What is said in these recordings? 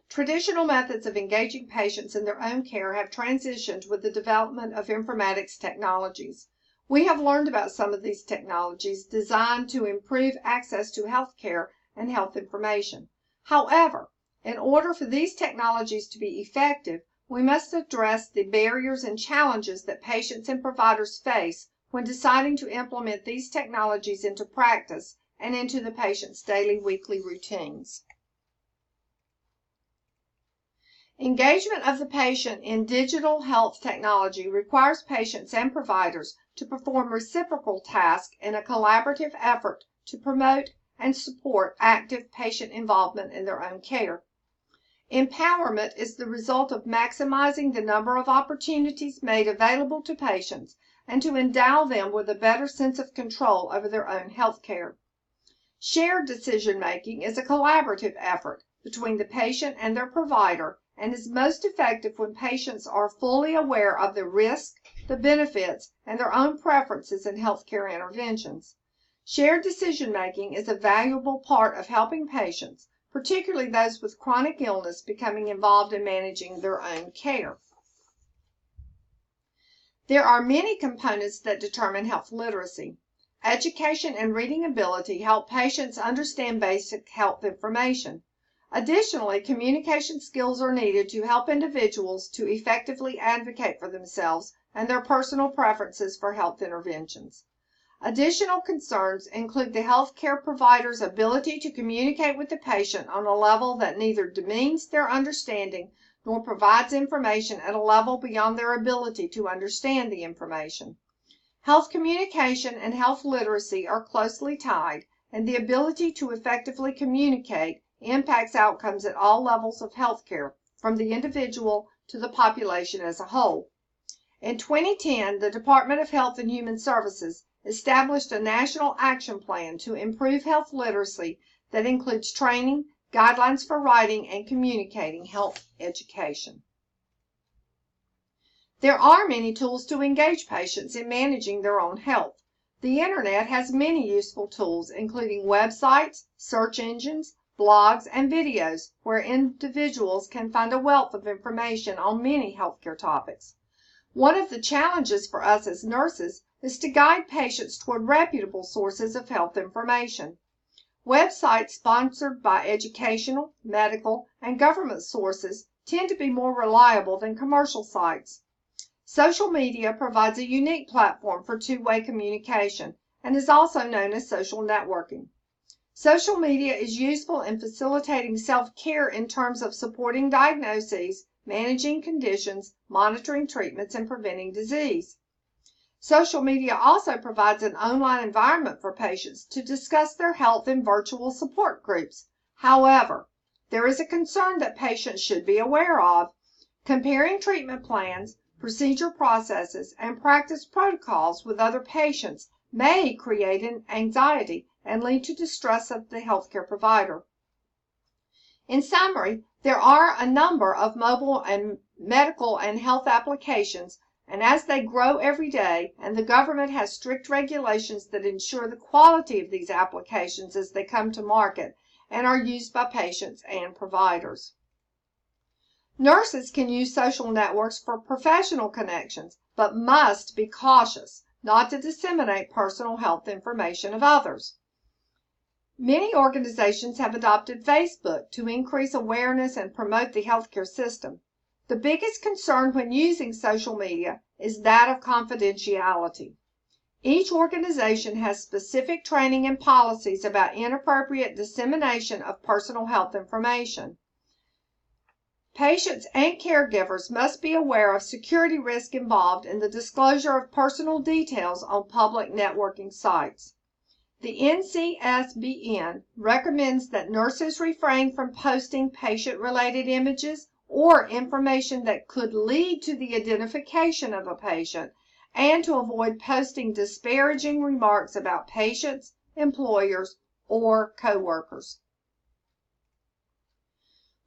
Traditional methods of engaging patients in their own care have transitioned with the development of informatics technologies. We have learned about some of these technologies designed to improve access to health care and health information. However, in order for these technologies to be effective, we must address the barriers and challenges that patients and providers face when deciding to implement these technologies into practice and into the patient's daily weekly routines. Engagement of the patient in digital health technology requires patients and providers to perform reciprocal tasks in a collaborative effort to promote and support active patient involvement in their own care. Empowerment is the result of maximizing the number of opportunities made available to patients and to endow them with a better sense of control over their own health care. Shared decision-making is a collaborative effort between the patient and their provider and is most effective when patients are fully aware of the risks, the benefits, and their own preferences in healthcare interventions. Shared decision-making is a valuable part of helping patients, particularly those with chronic illness, becoming involved in managing their own care. There are many components that determine health literacy. Education and reading ability help patients understand basic health information. Additionally, communication skills are needed to help individuals to effectively advocate for themselves and their personal preferences for health interventions. Additional concerns include the healthcare provider's ability to communicate with the patient on a level that neither demeans their understanding nor provides information at a level beyond their ability to understand the information. Health communication and health literacy are closely tied, and the ability to effectively communicate impacts outcomes at all levels of healthcare, from the individual to the population as a whole. In 2010, the Department of Health and Human Services established a national action plan to improve health literacy that includes training, guidelines for writing and communicating health education. There are many tools to engage patients in managing their own health. The internet has many useful tools, including websites, search engines, blogs, and videos where individuals can find a wealth of information on many healthcare topics. One of the challenges for us as nurses is to guide patients toward reputable sources of health information. Websites sponsored by educational, medical, and government sources tend to be more reliable than commercial sites. Social media provides a unique platform for two-way communication and is also known as social networking. Social media is useful in facilitating self-care in terms of supporting diagnoses, managing conditions, monitoring treatments, and preventing disease. Social media also provides an online environment for patients to discuss their health in virtual support groups. However, there is a concern that patients should be aware of. Comparing treatment plans, procedure processes, and practice protocols with other patients may create an anxiety and lead to distrust of the healthcare provider. In summary, there are a number of mobile and medical and health applications, and as they grow every day, and the government has strict regulations that ensure the quality of these applications as they come to market and are used by patients and providers. Nurses can use social networks for professional connections, but must be cautious not to disseminate personal health information of others. Many organizations have adopted Facebook to increase awareness and promote the healthcare system. The biggest concern when using social media is that of confidentiality. Each organization has specific training and policies about inappropriate dissemination of personal health information. Patients and caregivers must be aware of security risk involved in the disclosure of personal details on public networking sites. The NCSBN recommends that nurses refrain from posting patient-related images or information that could lead to the identification of a patient, and to avoid posting disparaging remarks about patients, employers, or co-workers.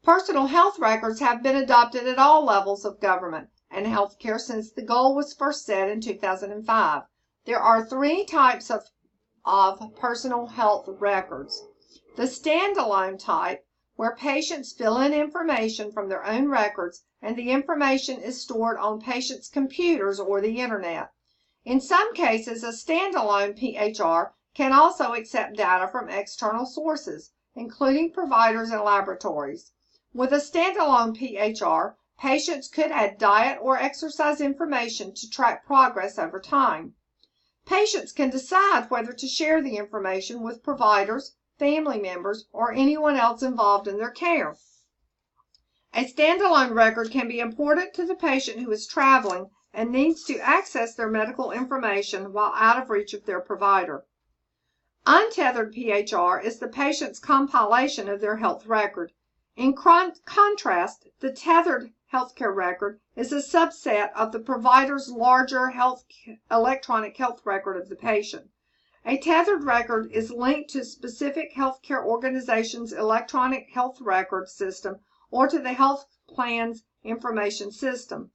Personal health records have been adopted at all levels of government and healthcare since the goal was first set in 2005. There are three types of personal health records. The standalone type, where patients fill in information from their own records and the information is stored on patients' computers or the internet. In some cases, a standalone PHR can also accept data from external sources, including providers and laboratories. With a standalone PHR, patients could add diet or exercise information to track progress over time. Patients can decide whether to share the information with providers, family members, or anyone else involved in their care. A standalone record can be important to the patient who is traveling and needs to access their medical information while out of reach of their provider. Untethered PHR is the patient's compilation of their health record. In contrast, the tethered healthcare record is a subset of the provider's larger electronic health record of the patient. A tethered record is linked to a specific healthcare organization's electronic health record system or to the health plan's information system.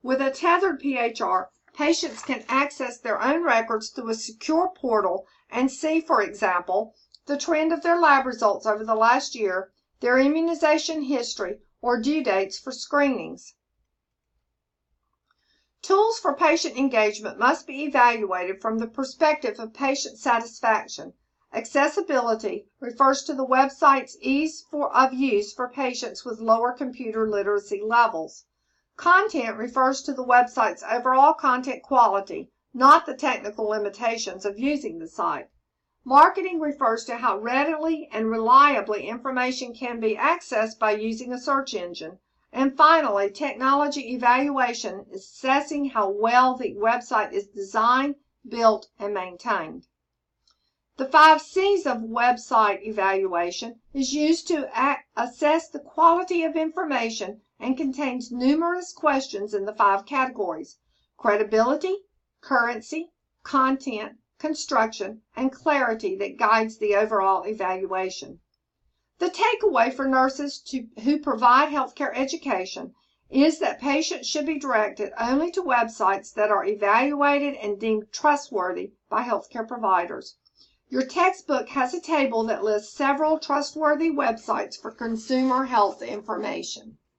With a tethered PHR, patients can access their own records through a secure portal and see, for example, the trend of their lab results over the last year, their immunization history, or due dates for screenings. Tools for patient engagement must be evaluated from the perspective of patient satisfaction. Accessibility refers to the website's ease of use for patients with lower computer literacy levels. Content refers to the website's overall content quality, not the technical limitations of using the site. Marketing refers to how readily and reliably information can be accessed by using a search engine. And finally, technology evaluation is assessing how well the website is designed, built, and maintained. The 5 C's of website evaluation is used to assess the quality of information and contains numerous questions in the 5 categories: credibility, currency, content, construction, and clarity that guides the overall evaluation. The takeaway for nurses who provide healthcare education is that patients should be directed only to websites that are evaluated and deemed trustworthy by healthcare providers. Your textbook has a table that lists several trustworthy websites for consumer health information.